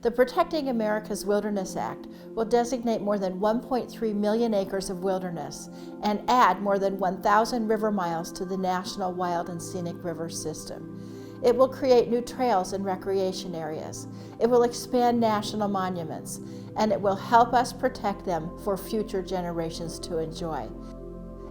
The Protecting America's Wilderness Act will designate more than 1.3 million acres of wilderness and add more than 1,000 river miles to the National Wild and Scenic River System. It will create new trails and recreation areas. It will expand national monuments, and it will help us protect them for future generations to enjoy.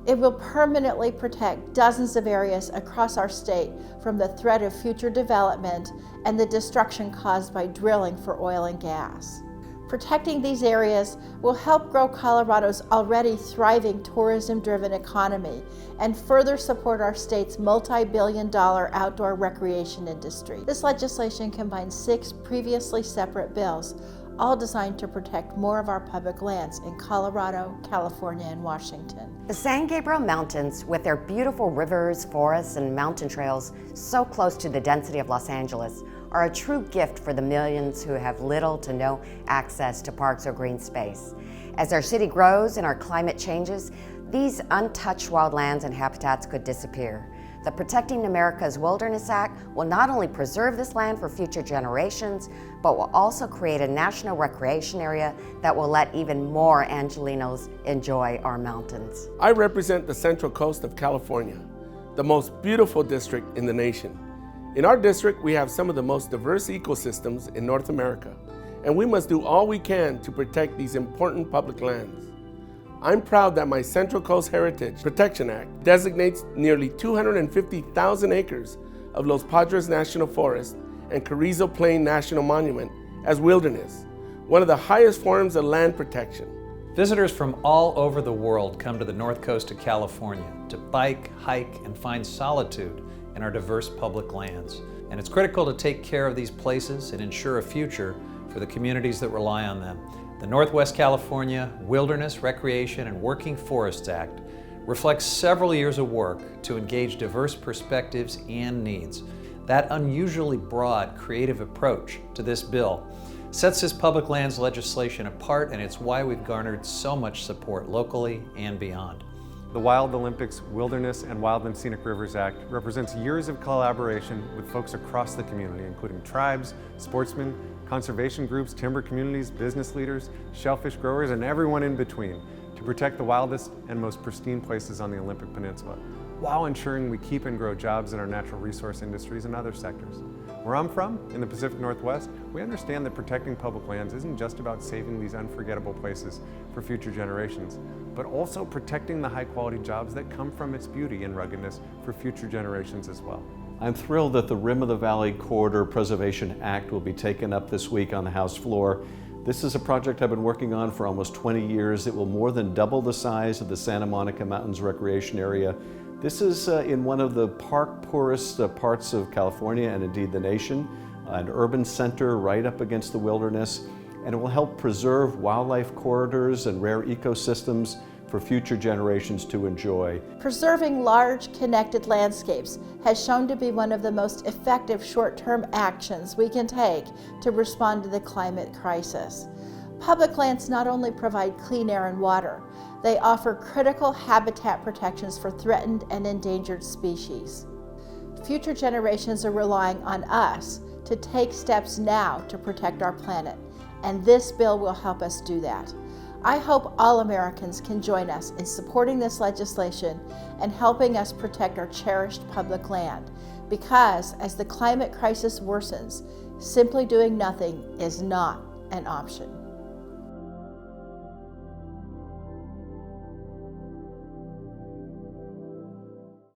It will permanently protect dozens of areas across our state from the threat of future development and the destruction caused by drilling for oil and gas. Protecting these areas will help grow Colorado's already thriving tourism-driven economy and further support our state's multi-billion-dollar outdoor recreation industry. This legislation combines 6 previously separate bills, all designed to protect more of our public lands in Colorado, California, and Washington. The San Gabriel Mountains, with their beautiful rivers, forests, and mountain trails so close to the density of Los Angeles, are a true gift for the millions who have little to no access to parks or green space. As our city grows and our climate changes, these untouched wildlands and habitats could disappear. The Protecting America's Wilderness Act will not only preserve this land for future generations, but will also create a national recreation area that will let even more Angelenos enjoy our mountains. I represent the Central Coast of California, the most beautiful district in the nation. In our district, we have some of the most diverse ecosystems in North America, and we must do all we can to protect these important public lands. I'm proud that my Central Coast Heritage Protection Act designates nearly 250,000 acres of Los Padres National Forest and Carrizo Plain National Monument as wilderness, one of the highest forms of land protection. Visitors from all over the world come to the North Coast of California to bike, hike, and find solitude in our diverse public lands. And it's critical to take care of these places and ensure a future for the communities that rely on them. The Northwest California Wilderness, Recreation, and Working Forests Act reflects several years of work to engage diverse perspectives and needs. That unusually broad, creative approach to this bill sets this public lands legislation apart, and it's why we've garnered so much support locally and beyond. The Wild Olympics Wilderness and Wild and Scenic Rivers Act represents years of collaboration with folks across the community, including tribes, sportsmen, conservation groups, timber communities, business leaders, shellfish growers, and everyone in between to protect the wildest and most pristine places on the Olympic Peninsula, while ensuring we keep and grow jobs in our natural resource industries and other sectors. Where I'm from, in the Pacific Northwest, we understand that protecting public lands isn't just about saving these unforgettable places for future generations, but also protecting the high-quality jobs that come from its beauty and ruggedness for future generations as well. I'm thrilled that the Rim of the Valley Corridor Preservation Act will be taken up this week on the House floor. This is a project I've been working on for almost 20 years. It will more than double the size of the Santa Monica Mountains Recreation Area. This is in one of the park-poorest parts of California and indeed the nation, an urban center right up against the wilderness, and it will help preserve wildlife corridors and rare ecosystems for future generations to enjoy. Preserving large, connected landscapes has shown to be one of the most effective short-term actions we can take to respond to the climate crisis. Public lands not only provide clean air and water, they offer critical habitat protections for threatened and endangered species. Future generations are relying on us to take steps now to protect our planet, and this bill will help us do that. I hope all Americans can join us in supporting this legislation and helping us protect our cherished public land, because as the climate crisis worsens, simply doing nothing is not an option.